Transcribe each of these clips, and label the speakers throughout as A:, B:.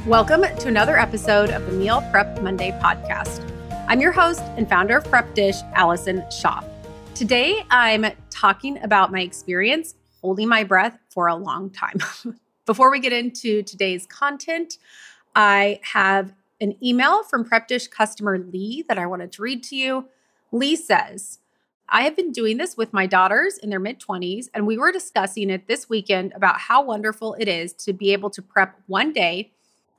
A: Welcome to another episode of the Meal Prep Monday podcast. I'm your host and founder of Prep Dish, Allison Schaaf. Today, I'm talking about my experience holding my breath for a long time. Before we get into today's content, I have an email from Prep Dish customer Lee that I wanted to read to you. Lee says, I have been doing this with my daughters in their mid-20s, and we were discussing it this weekend about how wonderful it is to be able to prep one day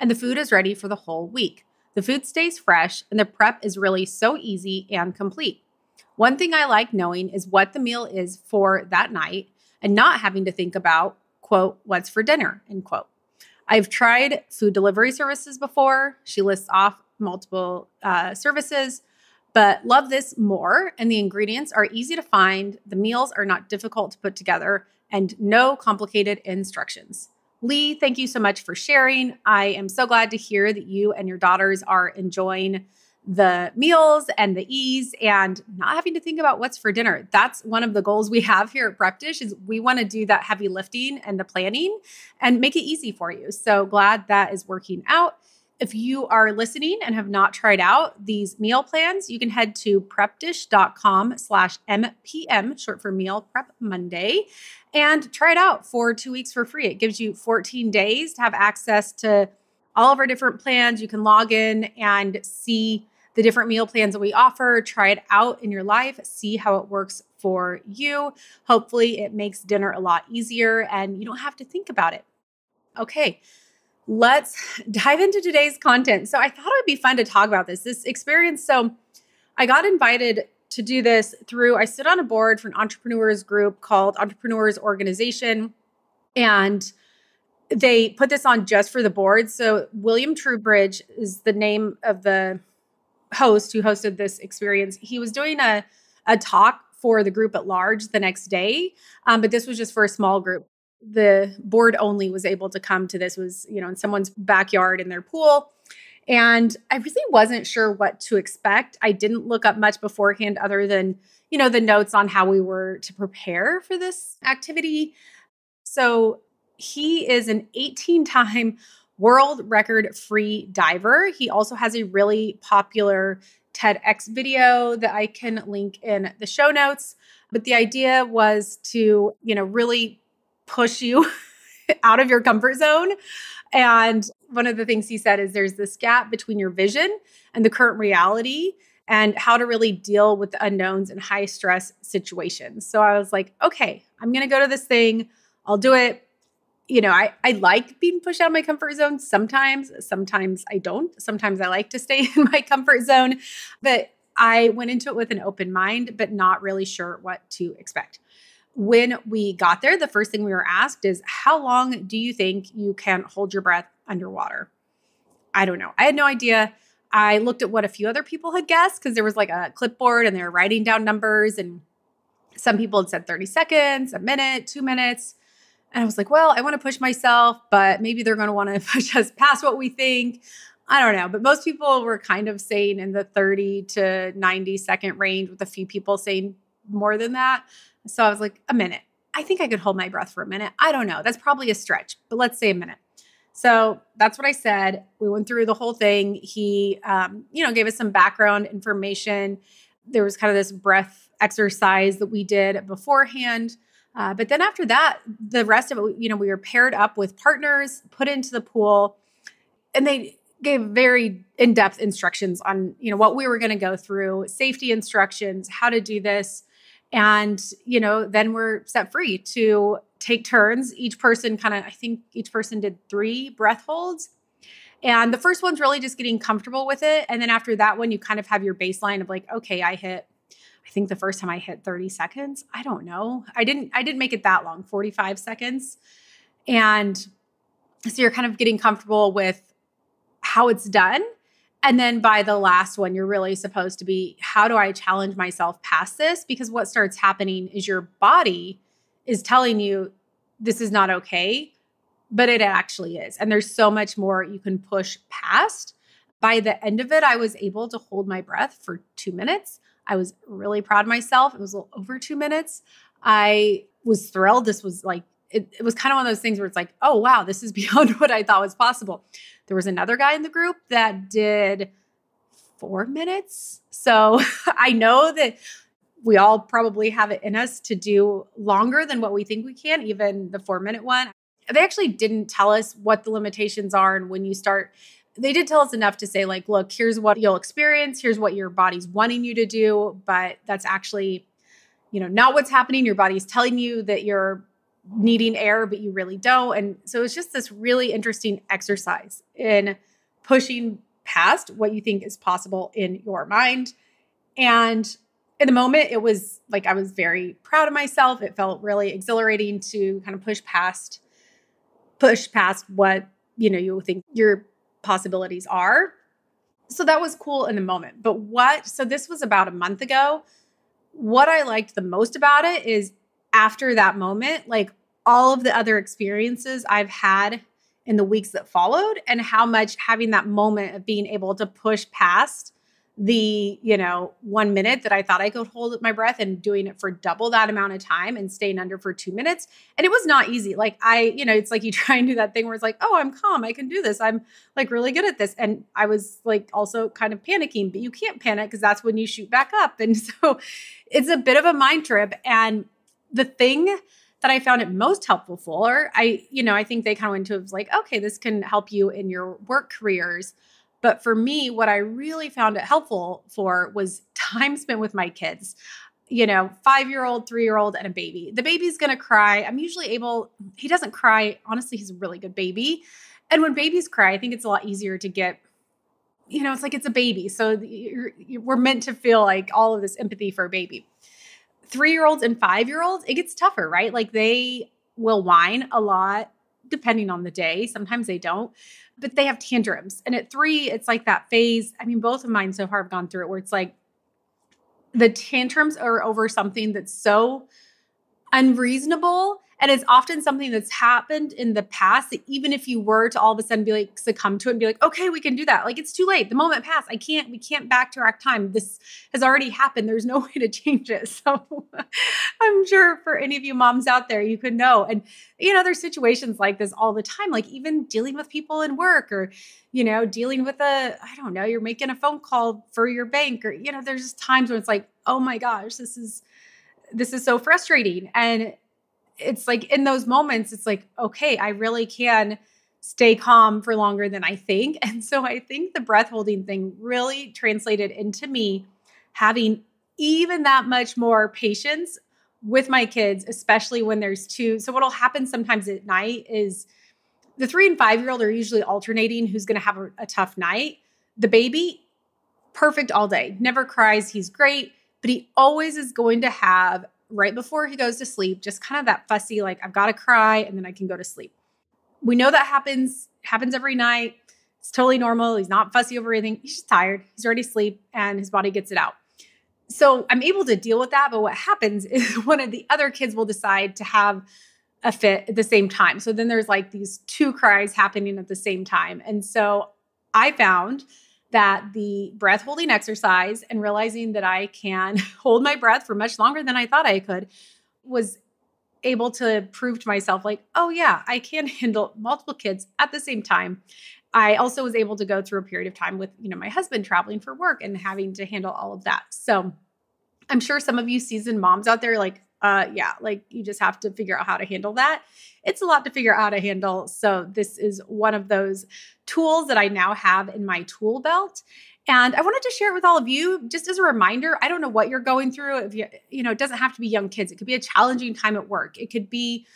A: and the food is ready for the whole week. The food stays fresh, and the prep is really so easy and complete. One thing I like knowing is what the meal is for that night and not having to think about, quote, what's for dinner, end quote. I've tried food delivery services before. She lists off multiple services, but love this more. And the ingredients are easy to find. The meals are not difficult to put together and no complicated instructions. Lee, thank you so much for sharing. I am so glad to hear that you and your daughters are enjoying the meals and the ease and not having to think about what's for dinner. That's one of the goals we have here at Prep Dish is we want to do that heavy lifting and the planning and make it easy for you. So glad that is working out. If you are listening and have not tried out these meal plans, you can head to prepdish.com/MPM, short for Meal Prep Monday, and try it out for 2 weeks for free. It gives you 14 days to have access to all of our different plans. You can log in and see the different meal plans that we offer, try it out in your life, see how it works for you. Hopefully it makes dinner a lot easier and you don't have to think about it. Okay. Let's dive into today's content. So I thought it would be fun to talk about this experience. So I got invited to do this I sit on a board for an entrepreneurs group called Entrepreneurs Organization, and they put this on just for the board. So William Trubridge is the name of the host who hosted this experience. He was doing a talk for the group at large the next day, but this was just for a small group. The board only was able to come to this, was, in someone's backyard in their pool. And I really wasn't sure what to expect. I didn't look up much beforehand other than, the notes on how we were to prepare for this activity. So he is an 18-time world record free diver. He also has a really popular TEDx video that I can link in the show notes. But the idea was to, really push you out of your comfort zone. And one of the things he said is there's this gap between your vision and the current reality and how to really deal with the unknowns in high stress situations. So I was like, okay, I'm going to go to this thing. I'll do it. I like being pushed out of my comfort zone sometimes I don't. Sometimes I like to stay in my comfort zone, but I went into it with an open mind, but not really sure what to expect. When we got there, the first thing we were asked is, how long do you think you can hold your breath underwater? I don't know. I had no idea. I looked at what a few other people had guessed because there was like a clipboard and they were writing down numbers, and some people had said 30 seconds, a minute, 2 minutes. And I was like, well, I want to push myself, but maybe they're going to want to push us past what we think. I don't know. But most people were kind of saying in the 30 to 90 second range, with a few people saying more than that. So I was like, a minute. I think I could hold my breath for a minute. I don't know. That's probably a stretch, but let's say a minute. So that's what I said. We went through the whole thing. He, gave us some background information. There was kind of this breath exercise that we did beforehand. But then after that, the rest of it, we were paired up with partners, put into the pool, and they gave very in-depth instructions on, what we were going to go through, safety instructions, how to do this. And, then we're set free to take turns. Each person I think each person did 3 breath holds. And the first one's really just getting comfortable with it. And then after that one, you kind of have your baseline of like, okay, I think the first time I hit 30 seconds. I don't know. I didn't make it that long, 45 seconds. And so you're kind of getting comfortable with how it's done. And then by the last one, you're really supposed to be, how do I challenge myself past this? Because what starts happening is your body is telling you this is not okay, but it actually is. And there's so much more you can push past. By the end of it, I was able to hold my breath for 2 minutes. I was really proud of myself. It was a little over 2 minutes. I was thrilled. This was like it was kind of one of those things where it's like, oh, wow, this is beyond what I thought was possible. There was another guy in the group that did 4 minutes. So I know that we all probably have it in us to do longer than what we think we can, even the 4-minute one. They actually didn't tell us what the limitations are. And when you start, they did tell us enough to say, like, look, here's what you'll experience. Here's what your body's wanting you to do. But that's actually, not what's happening. Your body's telling you that you're needing air, but you really don't. And so it's just this really interesting exercise in pushing past what you think is possible in your mind. And in the moment, it was like, I was very proud of myself. It felt really exhilarating to kind of push past what, you think your possibilities are. So that was cool in the moment. So this was about a month ago. What I liked the most about it is after that moment, like all of the other experiences I've had in the weeks that followed, and how much having that moment of being able to push past the, 1 minute that I thought I could hold my breath and doing it for double that amount of time and staying under for 2 minutes. And it was not easy. Like it's like you try and do that thing where it's like, oh, I'm calm. I can do this. I'm like really good at this. And I was like also kind of panicking, but you can't panic because that's when you shoot back up. And so it's a bit of a mind trip. And the thing that I found it most helpful for, I think they kind of went to, it was like, okay, this can help you in your work careers. But for me, what I really found it helpful for was time spent with my kids, 5-year-old, 3-year-old, and a baby. The baby's going to cry. I'm usually he doesn't cry. Honestly, he's a really good baby. And when babies cry, I think it's a lot easier to get, it's like it's a baby. So we're meant to feel like all of this empathy for a baby. 3-year-olds and 5-year-olds, it gets tougher, right? Like they will whine a lot depending on the day. Sometimes they don't, but they have tantrums. And at 3, it's like that phase. I mean, both of mine so far have gone through it where it's like the tantrums are over something that's so unreasonable. And it's often something that's happened in the past that even if you were to all of a sudden be like, succumb to it and be like, okay, we can do that. Like it's too late. The moment passed. We can't backtrack time. This has already happened. There's no way to change it. So I'm sure for any of you moms out there, you could know. And, there's situations like this all the time, like even dealing with people in work or, dealing with you're making a phone call for your bank or, there's just times when it's like, oh my gosh, this is so frustrating. And it's like in those moments, it's like, okay, I really can stay calm for longer than I think. And so I think the breath holding thing really translated into me having even that much more patience with my kids, especially when there's 2. So what'll happen sometimes at night is the 3 and 5-year-old are usually alternating who's going to have a tough night. The baby, perfect all day, never cries. He's great, but he always is going to have right before he goes to sleep, just kind of that fussy, like I've got to cry and then I can go to sleep. We know that happens every night. It's totally normal. He's not fussy over anything. He's just tired. He's already asleep and his body gets it out. So I'm able to deal with that. But what happens is one of the other kids will decide to have a fit at the same time. So then there's like these 2 cries happening at the same time. And so I found that the breath holding exercise and realizing that I can hold my breath for much longer than I thought I could was able to prove to myself like, oh yeah, I can handle multiple kids at the same time. I also was able to go through a period of time with, my husband traveling for work and having to handle all of that. So I'm sure some of you seasoned moms out there like, like you just have to figure out how to handle that. It's a lot to figure out how to handle. So this is one of those tools that I now have in my tool belt. And I wanted to share it with all of you just as a reminder. I don't know what you're going through. If it doesn't have to be young kids. It could be a challenging time at work. It could be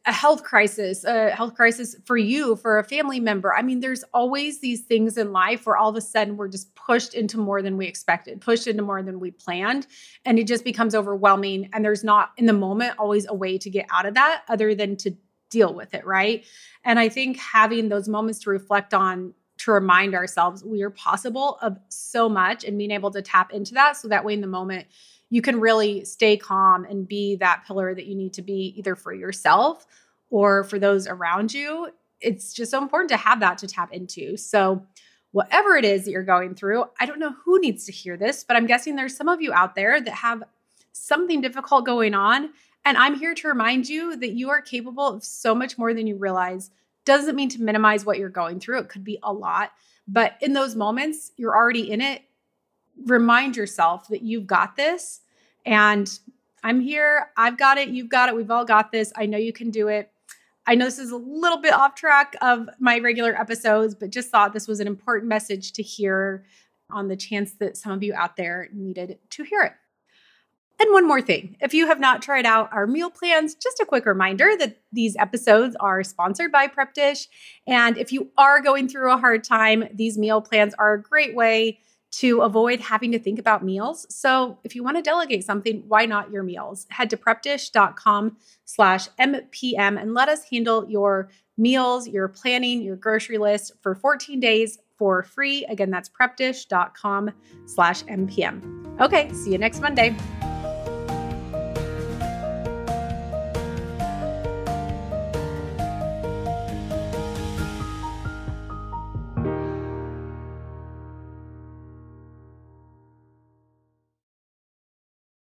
A: a health crisis for you, for a family member. I mean, there's always these things in life where all of a sudden we're just pushed into more than we expected, pushed into more than we planned. And it just becomes overwhelming. And there's not in the moment always a way to get out of that other than to deal with it, right? And I think having those moments to reflect on, to remind ourselves we are possible of so much and being able to tap into that. So that way in the moment, you can really stay calm and be that pillar that you need to be either for yourself or for those around you. It's just so important to have that to tap into. So whatever it is that you're going through, I don't know who needs to hear this, but I'm guessing there's some of you out there that have something difficult going on. And I'm here to remind you that you are capable of so much more than you realize. Doesn't mean to minimize what you're going through. It could be a lot, but in those moments, you're already in it. Remind yourself that you've got this, and I'm here. I've got it. You've got it. We've all got this. I know you can do it. I know this is a little bit off track of my regular episodes, but just thought this was an important message to hear on the chance that some of you out there needed to hear it. And one more thing, if you have not tried out our meal plans, just a quick reminder that these episodes are sponsored by Prep Dish. And if you are going through a hard time, these meal plans are a great way to avoid having to think about meals. So if you want to delegate something, why not your meals? Head to prepdish.com/MPM and let us handle your meals, your planning, your grocery list for 14 days for free. Again, that's prepdish.com/MPM. Okay, see you next Monday.